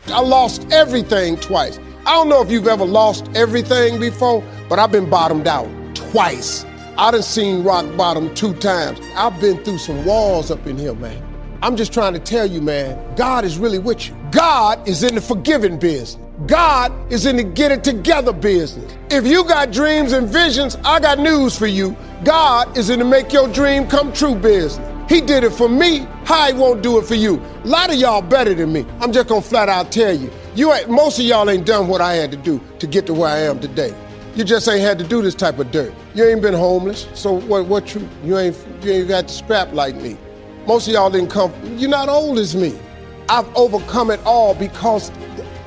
I lost everything twice. I don't know if you've ever lost everything before, but I've been bottomed out twice. I done seen rock bottom 2 times. I've been through some walls up in here, man. I'm just trying to tell you, man, God is really with you. God is in the forgiving business. God is in the get it together business. If you got dreams and visions, I got news for you. God is in the make your dream come true business. He did it for me. How he won't do it for you? A lot of y'all better than me. I'm just gonna flat out tell you. Most of y'all ain't done what I had to do to get to where I am today. You just ain't had to do this type of dirt. You ain't been homeless, so what you ain't got to scrap like me. Most of y'all didn't come, you're not old as me. I've overcome it all because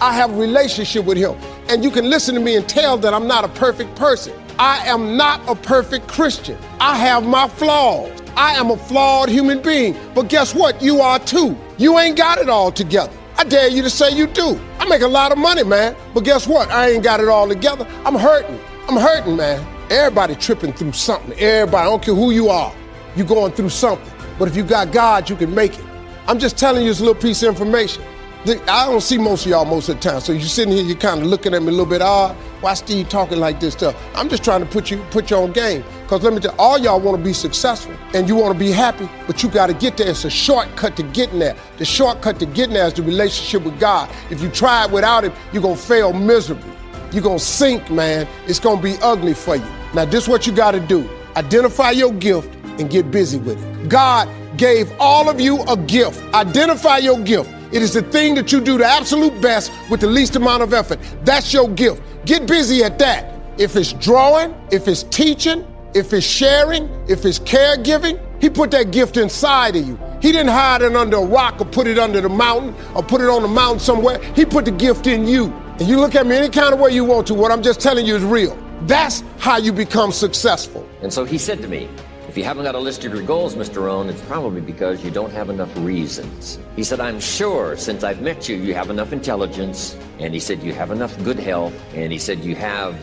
I have a relationship with him. And you can listen to me and tell that I'm not a perfect person. I am not a perfect Christian. I have my flaws. I am a flawed human being. But guess what? You are too. You ain't got it all together. I dare you to say you do. I make a lot of money, man. But guess what? I ain't got it all together. I'm hurting. I'm hurting, man. Everybody tripping through something. Everybody, I don't care who you are. You going through something. But if you got God, you can make it. I'm just telling you this little piece of information. I don't see most of y'all most of the time. So you're sitting here, you're kind of looking at me a little bit odd. Why Steve talking like this stuff? I'm just trying to put you on game. Because let me tell you, all y'all want to be successful and you want to be happy, but you got to get there. It's a shortcut to getting there. The shortcut to getting there is the relationship with God. If you try it without him, you're going to fail miserably. You're going to sink, man. It's going to be ugly for you. Now, this is what you got to do. Identify your gift and get busy with it. God gave all of you a gift. Identify your gift. It is the thing that you do the absolute best with the least amount of effort. That's your gift. Get busy at that. If it's drawing, if it's teaching, if it's sharing, if it's caregiving, he put that gift inside of you. He didn't hide it under a rock or put it under the mountain or put it on the mountain somewhere. He put the gift in you. And you look at me any kind of way you want to. What I'm just telling you is real. That's how you become successful. And so he said to me, if you haven't got a list of your goals, Mr. Rohn, it's probably because you don't have enough reasons. He said, I'm sure since I've met you, you have enough intelligence. And he said, you have enough good health. And he said, you have,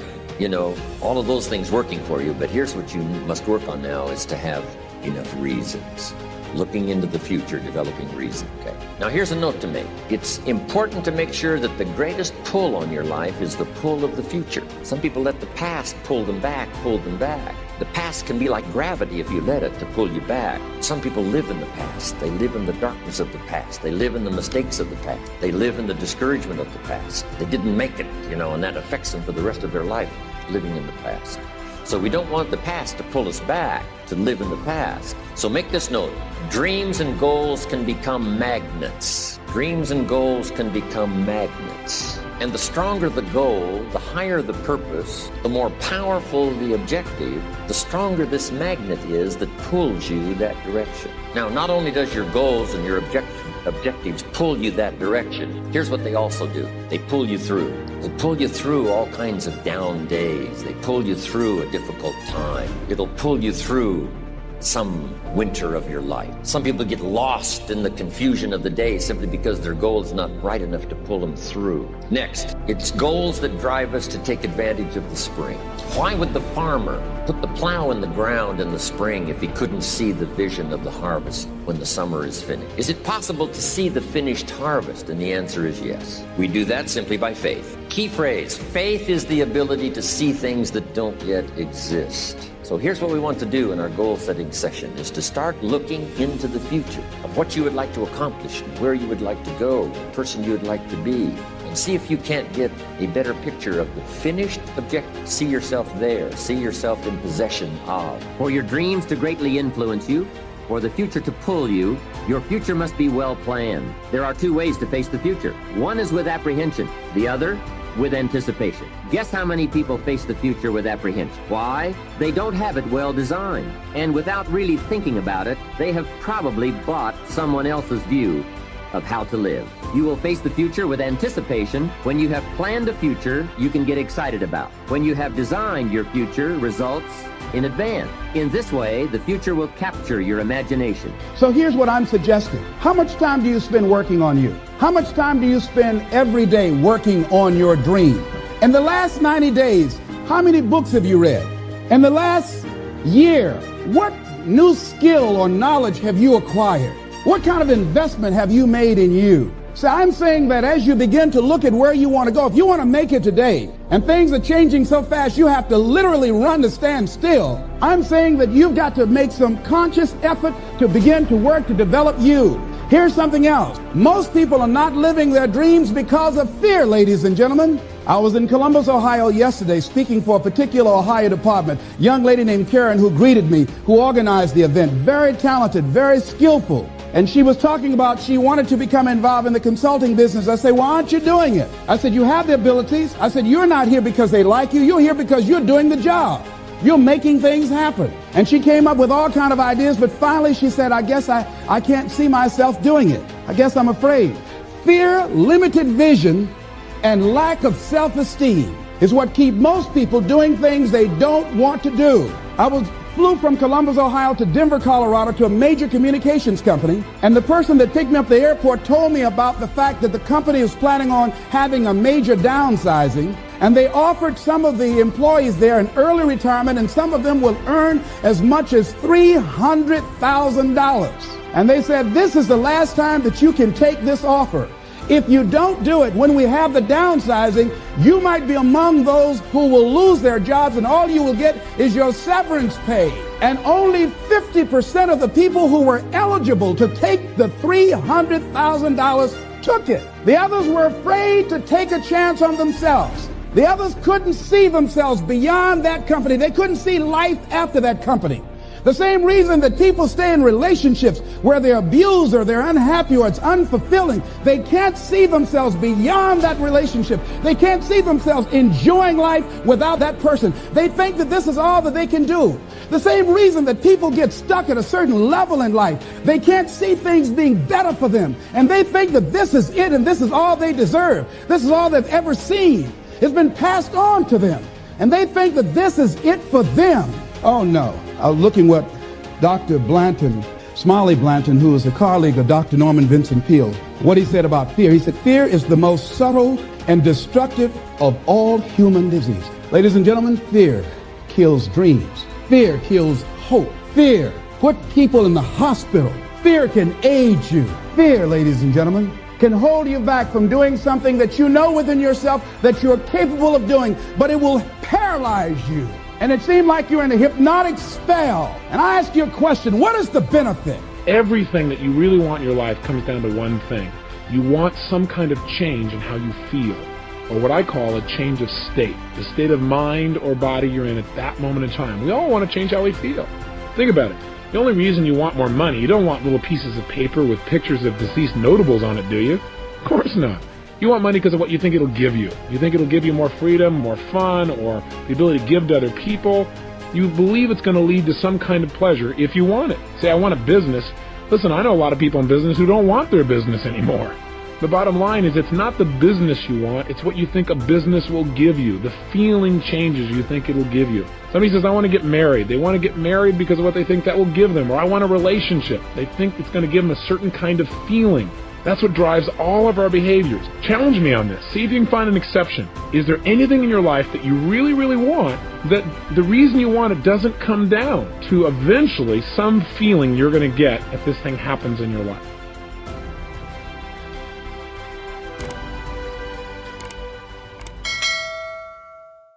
all of those things working for you. But here's what you must work on now is to have enough reasons. Looking into the future, developing reason. Okay. Now here's a note to make. It's important to make sure that the greatest pull on your life is the pull of the future. Some people let the past pull them back. The past can be like gravity if you let it to pull you back. Some people live in the past. They live in the darkness of the past. They live in the mistakes of the past. They live in the discouragement of the past. They didn't make it, and that affects them for the rest of their life, living in the past. So we don't want the past to pull us back to live in the past. So make this note. Dreams and goals can become magnets. Dreams and goals can become magnets. And the stronger the goal, the higher the purpose, the more powerful the objective, the stronger this magnet is that pulls you that direction. Now, not only does your goals and your objectives pull you that direction, here's what they also do. They pull you through. They pull you through all kinds of down days. They pull you through a difficult time. It'll pull you through some winter of your life. Some people get lost in the confusion of the day simply because their goal is not bright enough to pull them through. Next, it's goals that drive us to take advantage of the spring. Why would the farmer put the plow in the ground in the spring if he couldn't see the vision of the harvest when the summer is finished? Is it possible to see the finished harvest? And the answer is yes. We do that simply by faith. Key phrase, faith is the ability to see things that don't yet exist. So here's what we want to do in our goal-setting session, is to start looking into the future of what you would like to accomplish, where you would like to go, the person you would like to be, and see if you can't get a better picture of the finished objective. See yourself there. See yourself in possession of. For your dreams to greatly influence you, for the future to pull you, your future must be well planned. There are 2 ways to face the future. One is with apprehension, the other with anticipation. Guess how many people face the future with apprehension? Why? They don't have it well designed. And without really thinking about it, they have probably bought someone else's view of how to live. You will face the future with anticipation when you have planned a future you can get excited about. When you have designed your future results in advance. In this way, the future will capture your imagination. So here's what I'm suggesting. How much time do you spend working on you? How much time do you spend every day working on your dream? In the last 90 days, how many books have you read? In the last year, what new skill or knowledge have you acquired? What kind of investment have you made in you? So I'm saying that as you begin to look at where you want to go, if you want to make it today, and things are changing so fast, you have to literally run to stand still. I'm saying that you've got to make some conscious effort to begin to work to develop you. Here's something else. Most people are not living their dreams because of fear, ladies and gentlemen. I was in Columbus, Ohio yesterday speaking for a particular Ohio department. Young lady named Karen who greeted me, who organized the event. Very talented, very skillful. And she was talking about she wanted to become involved in the consulting business. I said, why aren't you doing it? I said, you have the abilities. I said, you're not here because they like you. You're here because you're doing the job. You're making things happen. And she came up with all kind of ideas, but finally she said, I guess I can't see myself doing it. I guess I'm afraid. Fear, limited vision, and lack of self-esteem is what keep most people doing things they don't want to do. I flew from Columbus, Ohio to Denver, Colorado to a major communications company, and the person that picked me up at the airport told me about the fact that the company was planning on having a major downsizing, and they offered some of the employees there an early retirement, and some of them will earn as much as $300,000. And they said, this is the last time that you can take this offer. If you don't do it when we have the downsizing, you might be among those who will lose their jobs, and all you will get is your severance pay. And only 50% of the people who were eligible to take the $300,000 took it. The others were afraid to take a chance on themselves. The others couldn't see themselves beyond that company. They couldn't see life after that company. The same reason that people stay in relationships where they're abused or they're unhappy or it's unfulfilling. They can't see themselves beyond that relationship. They can't see themselves enjoying life without that person. They think that this is all that they can do. The same reason that people get stuck at a certain level in life. They can't see things being better for them. And they think that this is it and this is all they deserve. This is all they've ever seen. It's been passed on to them. And they think that this is it for them. Oh no. I was looking what Dr. Blanton, Smiley Blanton, who is a colleague of Dr. Norman Vincent Peale, what he said about fear. He said, fear is the most subtle and destructive of all human disease. Ladies and gentlemen, fear kills dreams. Fear kills hope. Fear put people in the hospital. Fear can age you. Fear, ladies and gentlemen, can hold you back from doing something that you know within yourself that you're capable of doing, but it will paralyze you. And it seemed like you're in a hypnotic spell. And I ask you a question, what is the benefit? Everything that you really want in your life comes down to one thing. You want some kind of change in how you feel, or what I call a change of state, the state of mind or body you're in at that moment in time. We all want to change how we feel. Think about it. The only reason you want more money, you don't want little pieces of paper with pictures of deceased notables on it, do you? Of course not. You want money because of what you think it'll give you. You think it'll give you more freedom, more fun, or the ability to give to other people. You believe it's going to lead to some kind of pleasure if you want it. Say, I want a business. Listen, I know a lot of people in business who don't want their business anymore. The bottom line is it's not the business you want, it's what you think a business will give you, the feeling changes you think it'll give you. Somebody says, I want to get married. They want to get married because of what they think that will give them. Or I want a relationship. They think it's going to give them a certain kind of feeling. That's what drives all of our behaviors. Challenge me on this. See if you can find an exception. Is there anything in your life that you really, really want that the reason you want it doesn't come down to eventually some feeling you're going to get if this thing happens in your life?